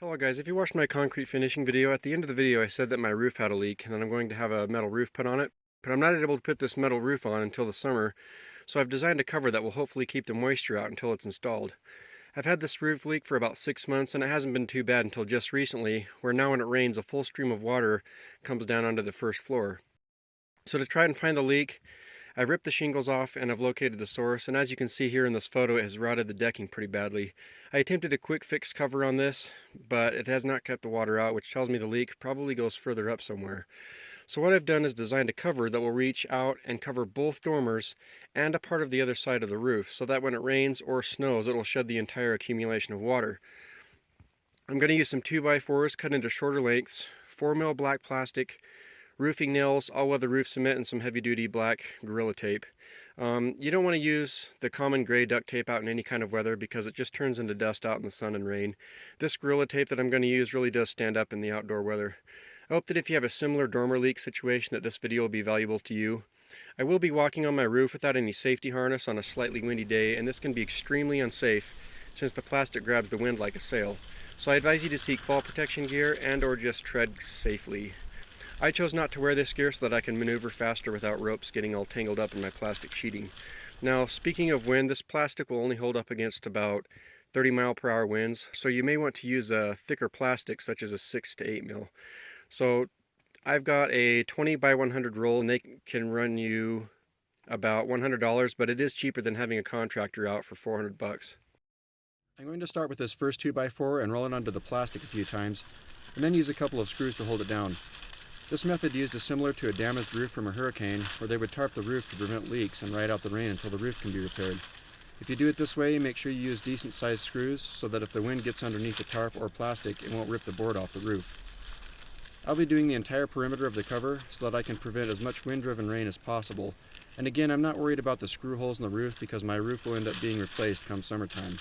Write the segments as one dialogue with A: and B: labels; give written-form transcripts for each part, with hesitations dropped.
A: Hello guys, if you watched my concrete finishing video, at the end of the video I said that my roof had a leak and that I'm going to have a metal roof put on it, but I'm not able to put this metal roof on until the summer, so I've designed a cover that will hopefully keep the moisture out until it's installed. I've had this roof leak for about 6 months and it hasn't been too bad until just recently, where now when it rains a full stream of water comes down onto the first floor. So to try and find the leak, I ripped the shingles off and I've located the source, and as you can see here in this photo, it has rotted the decking pretty badly. I attempted a quick fix cover on this, but it has not kept the water out, which tells me the leak probably goes further up somewhere. So what I've done is designed a cover that will reach out and cover both dormers and a part of the other side of the roof, so that when it rains or snows, it will shed the entire accumulation of water. I'm going to use some 2x4s cut into shorter lengths, 4mm black plastic, roofing nails, all-weather roof cement, and some heavy-duty black Gorilla Tape. You don't want to use the common gray duct tape out in any kind of weather because it just turns into dust out in the sun and rain. This Gorilla Tape that I'm going to use really does stand up in the outdoor weather. I hope that if you have a similar dormer leak situation that this video will be valuable to you. I will be walking on my roof without any safety harness on a slightly windy day, and this can be extremely unsafe since the plastic grabs the wind like a sail. So I advise you to seek fall protection gear and or just tread safely. I chose not to wear this gear so that I can maneuver faster without ropes getting all tangled up in my plastic sheeting. Now, speaking of wind, this plastic will only hold up against about 30-mile-per-hour winds, so you may want to use a thicker plastic such as a 6 to 8 mil. So I've got a 20 by 100 roll, and they can run you about $100, but it is cheaper than having a contractor out for 400 bucks. I'm going to start with this first 2x4 and roll it onto the plastic a few times, and then use a couple of screws to hold it down. This method used is similar to a damaged roof from a hurricane, where they would tarp the roof to prevent leaks and ride out the rain until the roof can be repaired. If you do it this way, make sure you use decent sized screws so that if the wind gets underneath the tarp or plastic, it won't rip the board off the roof. I'll be doing the entire perimeter of the cover so that I can prevent as much wind-driven rain as possible. And again, I'm not worried about the screw holes in the roof because my roof will end up being replaced come summertime.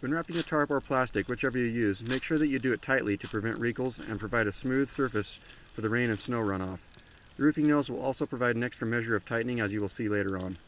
A: When wrapping a tarp or plastic, whichever you use, make sure that you do it tightly to prevent wrinkles and provide a smooth surface for the rain and snow runoff. The roofing nails will also provide an extra measure of tightening, as you will see later on.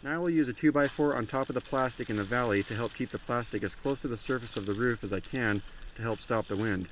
A: Now I will use a 2x4 on top of the plastic in the valley to help keep the plastic as close to the surface of the roof as I can to help stop the wind.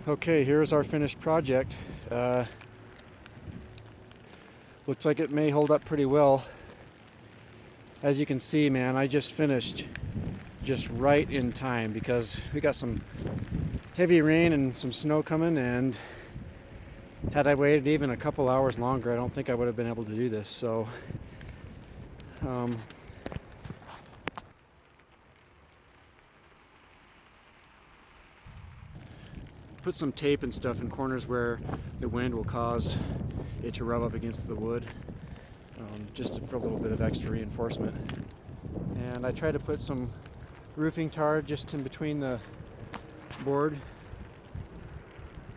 A: Okay, here's our finished project. Looks like it may hold up pretty well. As you can see, man, I just finished just right in time because we got some heavy rain and some snow coming, and had I waited even a couple hours longer, I don't think I would have been able to do this. So put some tape and stuff in corners where the wind will cause it to rub up against the wood, just for a little bit of extra reinforcement. And I try to put some roofing tar just in between the board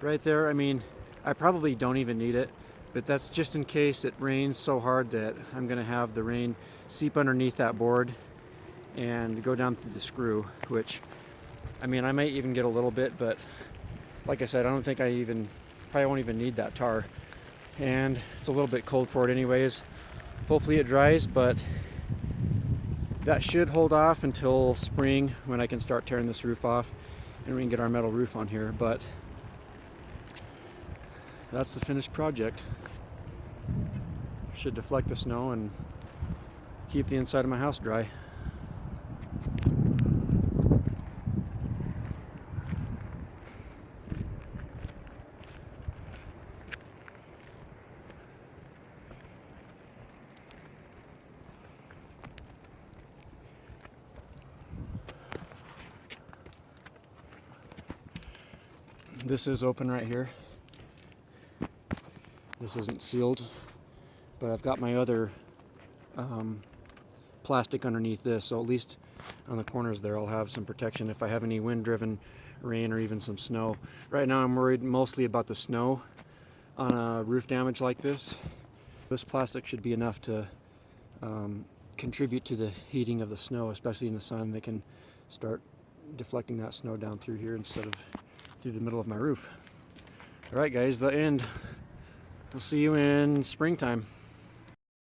A: right there. I mean, I probably don't even need it, but that's just in case it rains so hard that I'm gonna have the rain seep underneath that board and go down through the screw, which, I mean, I might even get a little bit, but like I said, I don't think probably won't even need that tar. And it's a little bit cold for it anyways. Hopefully it dries, but that should hold off until spring when I can start tearing this roof off and we can get our metal roof on here. But that's the finished project. Should deflect the snow and keep the inside of my house dry. This is open right here. This isn't sealed, but I've got my other plastic underneath this, so at least on the corners there I'll have some protection if I have any wind-driven rain or even some snow. Right now I'm worried mostly about the snow on a roof damage like this. This plastic should be enough to contribute to the heating of the snow, especially in the sun. They can start deflecting that snow down through here instead of through the middle of my roof. Alright guys, the end. We'll see you in springtime.